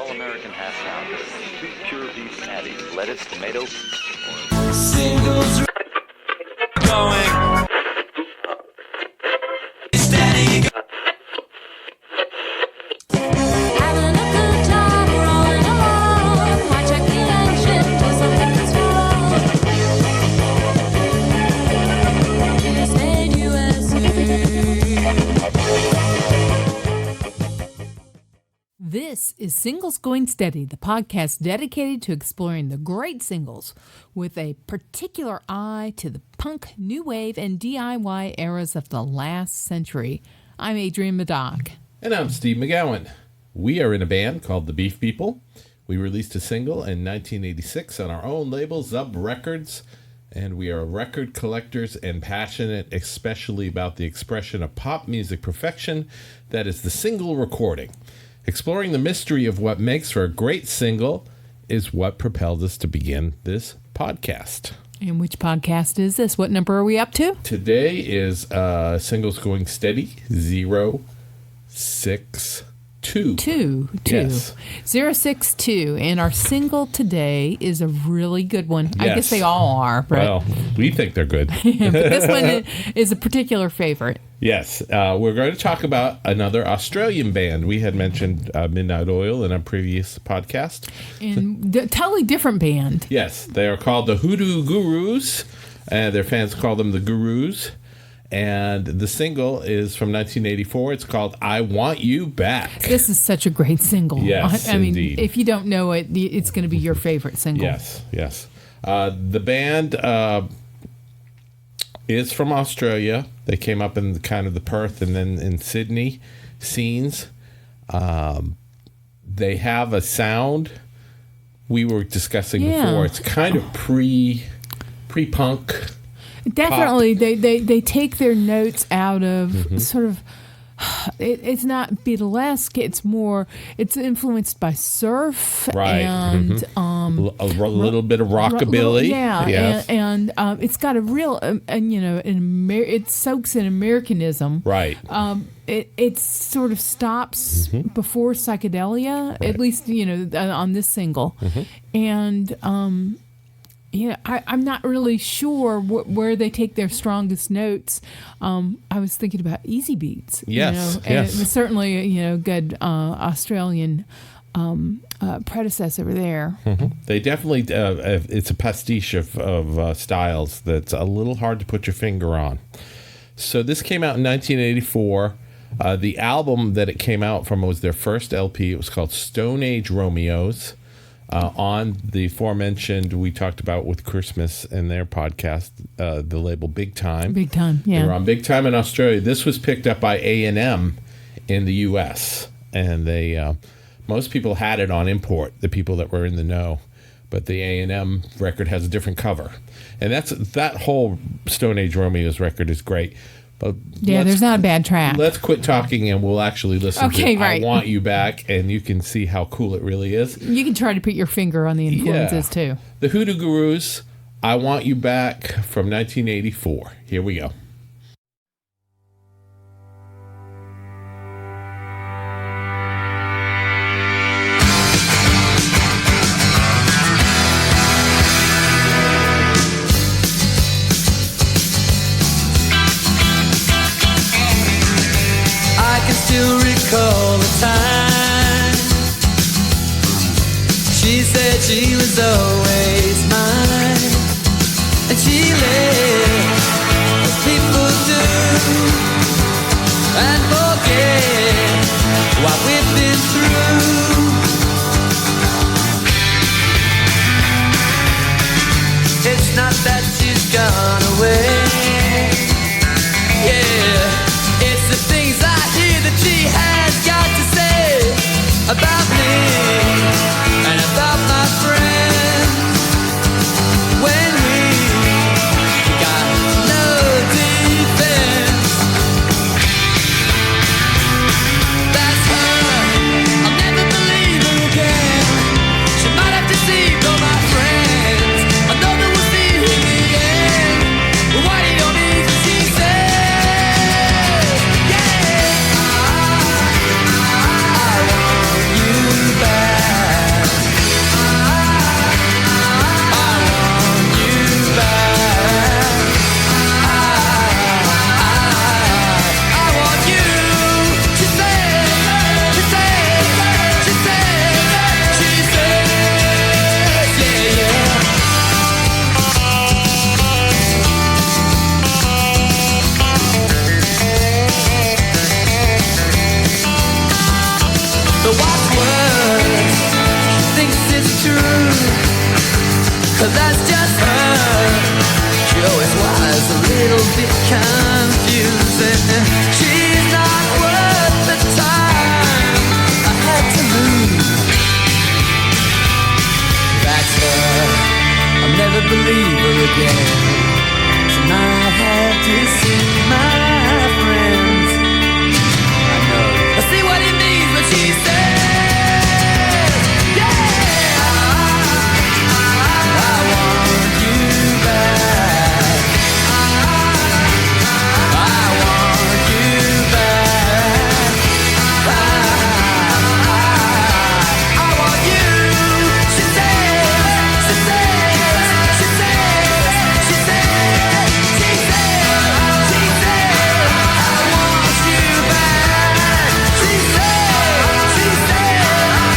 all-American hash brown, 2 pure beef patties, lettuce, tomato. Singles going steady. Having a good time, rolling along. Watch a collection till something's wrong. USA, USA. This is Singles Going Steady, the podcast dedicated to exploring the great singles with a particular eye to the punk, new wave, and DIY eras of the last century. I'm Adrienne Madoc. And I'm Steve McGowan. We are in a band called The Beef People. We released a single in 1986 on our own label, Zub Records, and we are record collectors and passionate especially about the expression of pop music perfection that is the single recording. Exploring the mystery of what makes for a great single is what propelled us to begin this podcast. And which podcast is this? What number are we up to? Today is Singles Going Steady 062. Two. Yes. 062. And our single today is a really good one. I Yes. guess they all are, right? Well, we think they're good. But this one is a particular favorite. Yes, we're going to talk about another Australian band. We had mentioned Midnight Oil in a previous podcast. And totally different band. Yes, they are called the Hoodoo Gurus, and their fans call them the Gurus. And the single is from 1984. It's called I Want You Back. This is such a great single. Yes, I mean, indeed. if you don't know it, it's going to be your favorite single. Yes. The band is from Australia. They came up in kind of the Perth and then in Sydney scenes. They have a sound we were discussing before. It's kind of pre-punk. Definitely, they take their notes out of Mm-hmm. sort of. It's not Beatlesque. It's influenced by surf, Right. and A little bit of rockabilly. Yes. and it's got a real, it soaks in Americanism. Right. It sort of stops before psychedelia, at least on this single, and I'm not really sure where they take their strongest notes. I was thinking about Easy Beats. Yes, and yes. it was certainly a good Australian predecessor there. They definitely, it's a pastiche of styles that's a little hard to put your finger on. So this came out in 1984. The album that it came out from was their first LP. It was called Stone Age Romeos. On the aforementioned, we talked about with Christmas in their podcast, the label Big Time. Big Time, yeah. They were on Big Time in Australia. This was picked up by A&M in the U.S. And they, most people had it on import, the people that were in the know. But the A&M record has a different cover. And that whole Stone Age Romeos record is great. But There's not a bad track. Let's quit talking and we'll actually listen to right. I Want You Back, and you can see how cool it really is. You can try to put your finger on the influences too. The Hoodoo Gurus, I Want You Back from 1984. Here we go. Still recall the time she said she was always mine, and she lived as people do and forget what we've been through. It's not that she's gone away, yeah. It's the things I hear that she has got to say about me and about my friends. When we got no defense, that's her. I'll never believe her again. She might have deceived all my friends. I know that we'll see her again. But what's worse, she thinks it's true. 'Cause that's just her. She always was a little bit confusing. She's not worth the time I had to lose. That's her. I'll never believe her again. Tonight I have to see my friends. I know. I see what it means when she says, yeah, I want you back. I want you back. I want you. She says, she says, she says, she says, she says, she says, I want you back. She says, I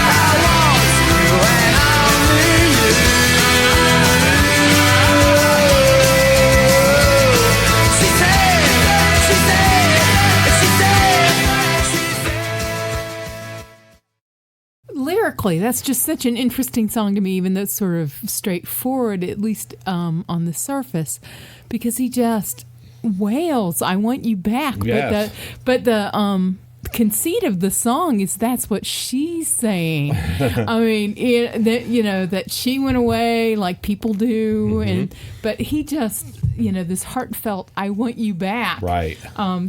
want you and only you. She says, she says, she says, she says. Lyrically, that's just such an interesting song to me, even though it's sort of straightforward, at least on the surface, because he just wails, "I want you back." Yes. But the conceit of the song is that's what she's saying. I mean, that she went away like people do, but he just, this heartfelt "I want you back," Right.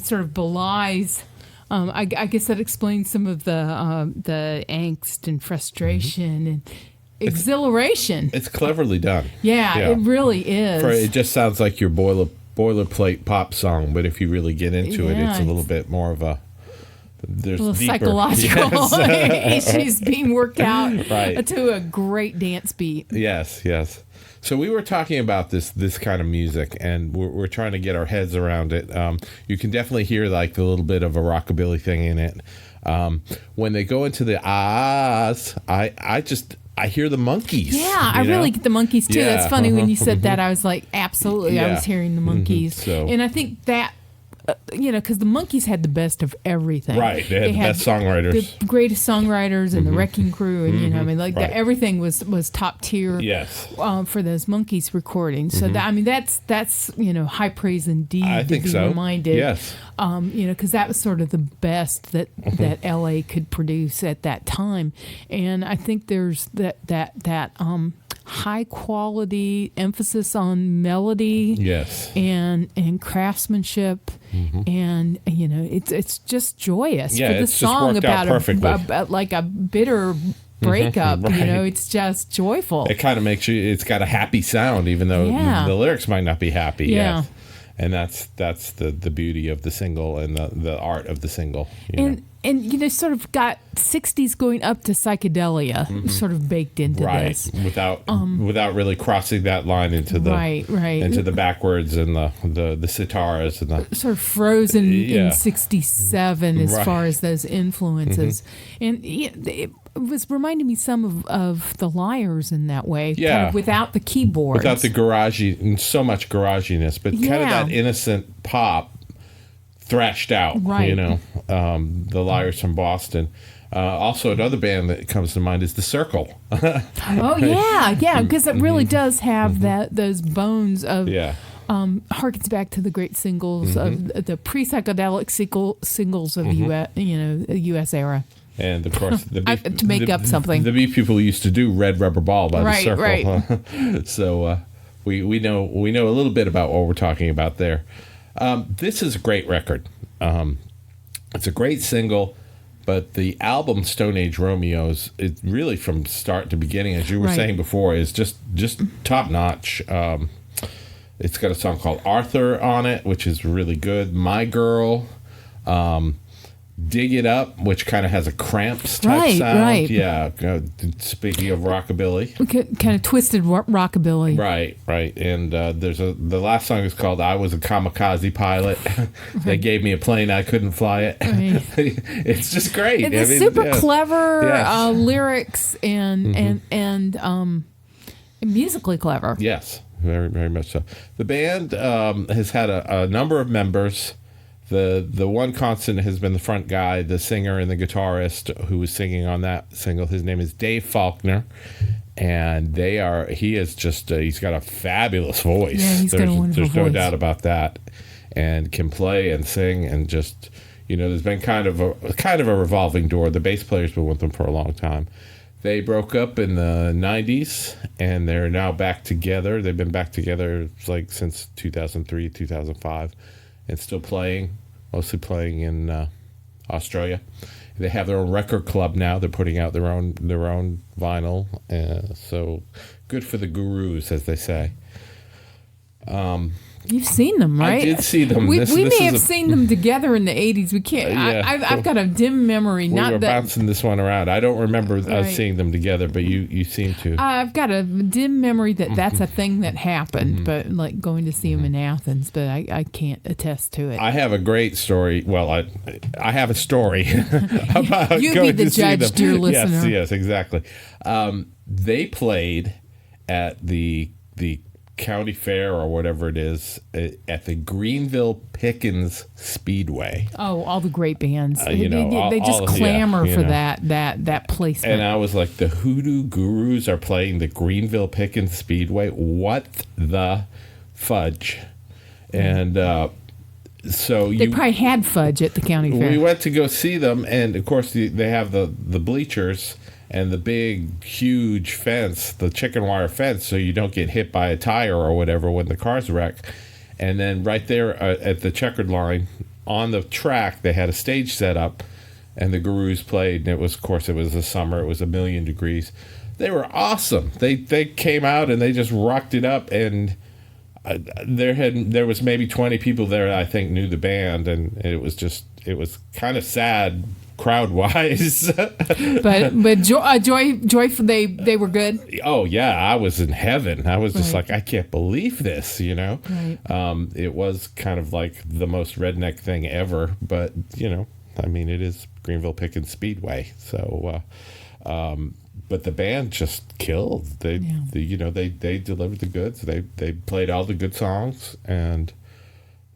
sort of belies. I guess that explains some of the angst and frustration and exhilaration. It's cleverly done. Yeah, it really is. It just sounds like your boilerplate pop song, but if you really get into it, it's a little bit more of a. There's a little deeper. psychological Yes. issues being worked out Right. to a great dance beat. Yes. So we were talking about this kind of music, and we're trying to get our heads around it. You can definitely hear like a little bit of a rockabilly thing in it. When they go into the ahs, I hear the monkeys. Yeah, I really get the monkeys too. Yeah. That's funny when you said that. I was like, absolutely, I Yeah. was hearing the monkeys. So- And I think that, because the monkeys had the best of everything. Right, they had the best songwriters. the greatest songwriters, and the Wrecking Crew, and Right. everything was top tier. Yes. For those monkeys recordings. So that's high praise indeed. I to think be so. reminded. Yes. Because that was sort of the best that LA could produce at that time, and I think there's that high quality emphasis on melody. Yes. And craftsmanship, and it's just joyous Yeah, for the it's just song worked out about perfectly. like a bitter breakup. Right. It's just joyful. It kind of makes you. It's got a happy sound, even though Yeah. the lyrics might not be happy. Yeah. Yes. And that's the beauty of the single and the art of the single. You know. And sort of got 60s going up to psychedelia sort of baked into Right, this. without really crossing that line into the Right. into the backwards and the sitars and the Sort of frozen Yeah. in 67 as Right. far as those influences. And it was reminding me some of the Liars in that way. Yeah. Kind of without the keyboards. without the garagey and so much garaginess, but kind of Yeah. that innocent pop thrashed out. Right. The Liars from Boston. Also, another band that comes to mind is The Circle. Oh, yeah, because it really does have those bones of... Yeah. harkens back to the great singles of the pre-psychedelic singles of the U.S. era. And of course, the beef, to make up something. the Beef People used to do Red Rubber Ball by Right, The Circle. right. So we know a little bit about what we're talking about there. This is a great record. It's a great single, but the album Stone Age Romeos, it really from start to beginning, as you were Right. saying before, is just top notch. It's got a song called Arthur on it, which is really good. My Girl. Dig It Up, which kind of has a Cramps type Right, sound. right. Yeah. Speaking of rockabilly. Kind of twisted rockabilly. Right. And the last song is called I Was a Kamikaze Pilot. They gave me a plane, I couldn't fly it. Right. It's just great. It's super yeah. clever Yes. lyrics and musically clever. Yes, very, very much so. The band has had a number of members The one constant has been the front guy, the singer and the guitarist who was singing on that single. His name is Dave Faulkner, and he is just he's got a fabulous voice. Yeah, he's got a wonderful There's no voice. doubt about that, and can play and sing and just there's been kind of a revolving door. The bass player's been with them for a long time. They broke up in the 90s, and they're now back together. They've been back together since 2003, 2005, and still playing, mostly playing in Australia. They have their own record club now. They're putting out their own vinyl. So good for the gurus, as they say. You've seen them, right? I did see them. We This may is have a- seen them together in the 80s. We can't. Yeah. I've got a dim memory. We Not were that. bouncing this one around. I don't remember Right. us seeing them together, but you seem to. I've got a dim memory that that's a thing that happened, Mm-hmm. but like going to see him in Athens, but I can't attest to it. I have a great story. Well, I have a story about You be going the to see judge, them. dear listener. Yes, exactly. They played at the county fair or whatever it is at the Greenville Pickens Speedway. Oh, all the great bands. You know, they just all- clamor yeah, for you know. that placement. And I was like, the Hoodoo Gurus are playing the Greenville Pickens Speedway? What the fudge? And so they probably had fudge at the county fair. we went to go see them, and of course they have the bleachers and the big, huge fence, the chicken wire fence, so you don't get hit by a tire or whatever when the car's wrecked. And then right there at the checkered line on the track, they had a stage set up, and the Gurus played. And it was the summer. It was 1,000,000 degrees. They were awesome. They came out and they just rocked it up. And there was maybe 20 people there that I think knew the band, and it was kind of sad crowd wise. but Joy, they were good. Oh yeah, I was in heaven. I was just Right. like, I can't believe this, Right. It was kind of like the most redneck thing ever, but I mean, it is Greenville Pickens Speedway, so but the band just killed. They delivered the goods. They played all the good songs, and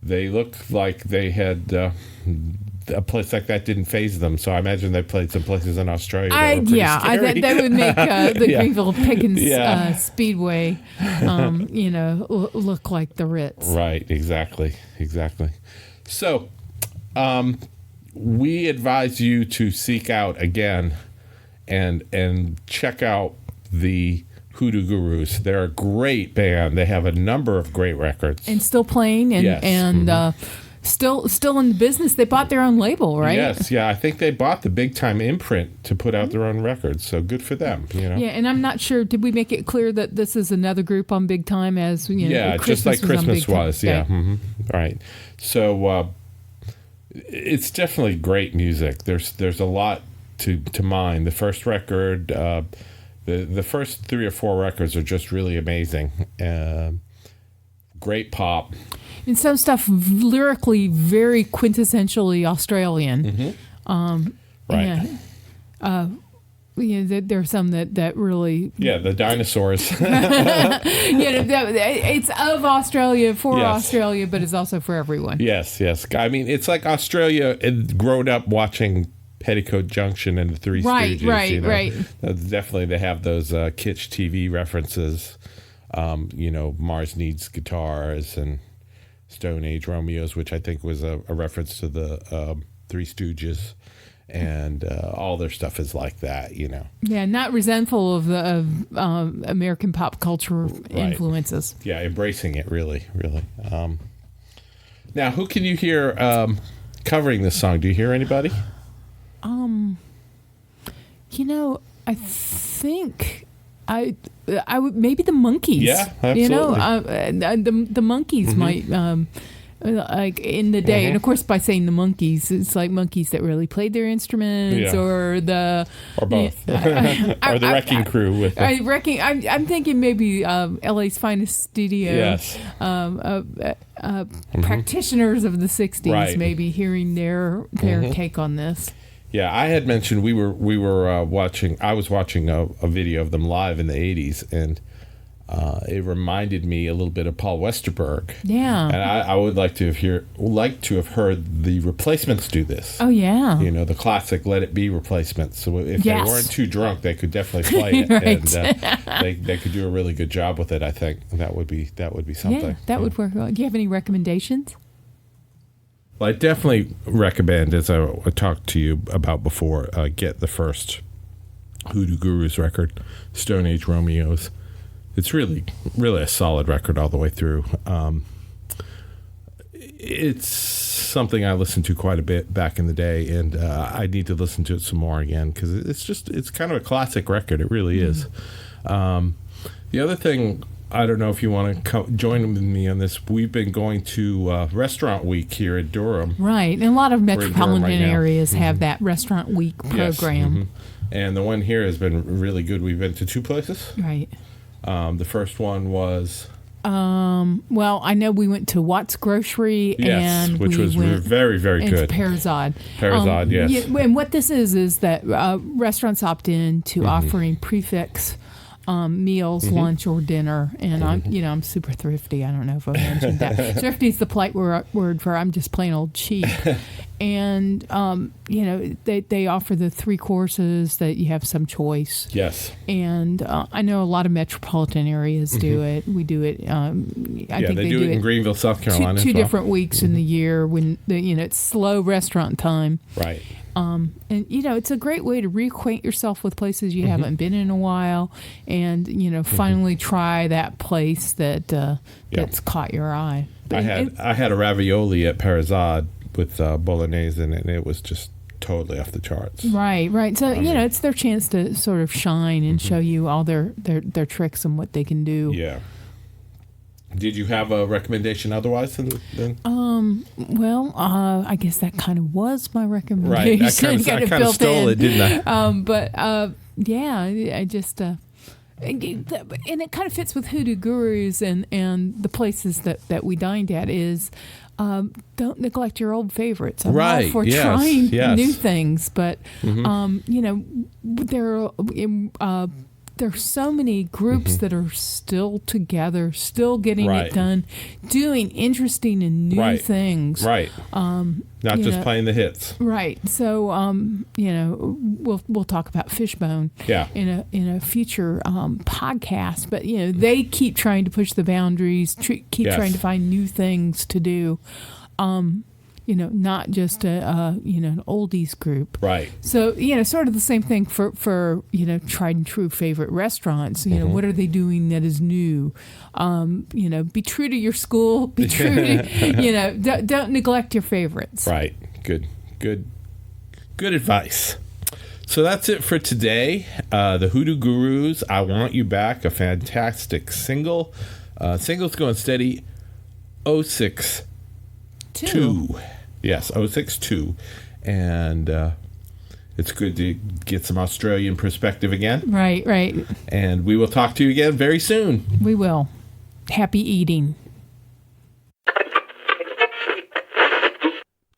they looked like they had a place like that didn't faze them. So I imagine they played some places in Australia. That were pretty scary. That would make the Yeah. Greenville Pickens Yeah. Speedway, look like the Ritz. Right, exactly. So, we advise you to seek out again and check out the Hoodoo Gurus. They're a great band. They have a number of great records. And still playing and Yes. still in the business. They bought their own label, right? Yes, yeah. I think they bought the Big Time imprint to put out their own records. So good for them. Yeah, and I'm not sure. Did we make it clear that this is another group on Big Time as Yeah, just like on Christmas Big Time? was. Yeah. Okay. Mm-hmm. Right. So it's definitely great music. There's a lot to mine. The first record, the first 3 or 4 records are just really amazing. Great pop. And some stuff lyrically very quintessentially Australian. Right. There are some that really Yeah, the dinosaurs. it's of Australia for Yes. Australia, but it's also for everyone. Yes. I mean, it's like Australia and grown up watching Petticoat Junction and the Three Right, Stooges. right. Definitely, they have those kitsch TV references. Mars Needs Guitars and Stone Age Romeos, which I think was a reference to the Three Stooges. And all their stuff is like that, Yeah, not resentful of American pop culture influences. Yeah, embracing it, really. Now, who can you hear covering this song? Do you hear anybody? I think I would maybe the Monkees. Yeah, absolutely. The Monkees might like in the day, and of course by saying the Monkees, it's like monkeys that really played their instruments, Yeah. or the Or both. Or the Wrecking Crew with I'm thinking maybe LA's Finest Studio. Yes. Practitioners of the '60s, Right. maybe hearing their take on this. Yeah, I had mentioned we were watching. I was watching a video of them live in the '80s, and it reminded me a little bit of Paul Westerberg. Yeah. And I would like to have heard the Replacements do this. Oh, yeah. You know, the classic "Let It Be" Replacements. So if Yes. they weren't too drunk, they could definitely play it, Right. and they could do a really good job with it. I think that would be something. Yeah, that would work well. Do you have any recommendations? Well, I definitely recommend, as I talked to you about before, get the first Hoodoo Gurus record, Stone Age Romeos. It's really a solid record all the way through. It's something I listened to quite a bit back in the day, and I need to listen to it some more again because it's kind of a classic record. It really is. The other thing, I don't know if you want to join with me on this. We've been going to Restaurant Week here in Durham. Right. And a lot of in Durham metropolitan right now. areas have that Restaurant Week Yes, program. And the one here has been really good. We've been to two places. Right. The first one was Well, I know we went to Watts Grocery, yes, and which we was went very, very into good. Perizod. Perizod, yes. Yeah, and what this is that restaurants opt in to Mm-hmm. offering prefix meals, lunch, or dinner. And Mm-hmm. I'm super thrifty. I don't know if I mentioned that. Thrifty is the polite word for I'm just plain old cheap. And they offer the 3 courses that you have some choice. Yes. And I know a lot of metropolitan areas do it. We do it. I think they do it in Greenville, South Carolina. two as well. different weeks in the year when it's slow restaurant time. Right. And it's a great way to reacquaint yourself with places you haven't been in a while, and finally try that place that's caught your eye. But I had a ravioli at Perizod with bolognese in it, and it was just totally off the charts. Right. So it's their chance to sort of shine and show you all their tricks and what they can do. Yeah. Did you have a recommendation otherwise? Well, I guess that kind of was my recommendation. Right. I kind of stole it, didn't I? I just and it kind of fits with Hoodoo Gurus and the places that we dined at is don't neglect your old favorites. I'm all for trying new things, but there's so many groups that are still together, still getting it done, doing interesting and new things. Right. Not just playing the hits. Right. So, we'll talk about Fishbone in a future podcast. But they keep trying to push the boundaries, keep trying to find new things to do. Not just an oldies group. Right. So, sort of the same thing for tried and true favorite restaurants. What are they doing that is new? Be true to your school. Be true to, don't neglect your favorites. Right. Good advice. So that's it for today. The Hoodoo Gurus, I Want You Back, a fantastic single. Single's going steady. 062. Yes, 062. And it's good to get some Australian perspective again. Right. And we will talk to you again very soon. We will. Happy eating.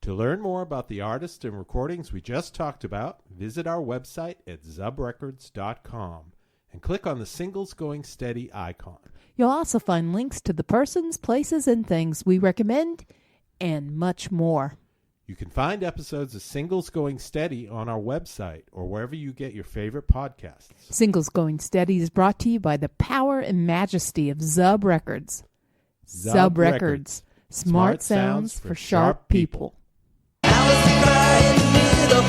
To learn more about the artists and recordings we just talked about, visit our website at zubrecords.com and click on the Singles Going Steady icon. You'll also find links to the persons, places, and things we recommend, and much more. You can find episodes of Singles Going Steady on our website or wherever you get your favorite podcasts. Singles Going Steady is brought to you by the power and majesty of Zub Records. Zub Records. Smart sounds for sharp people. I was crying in the middle of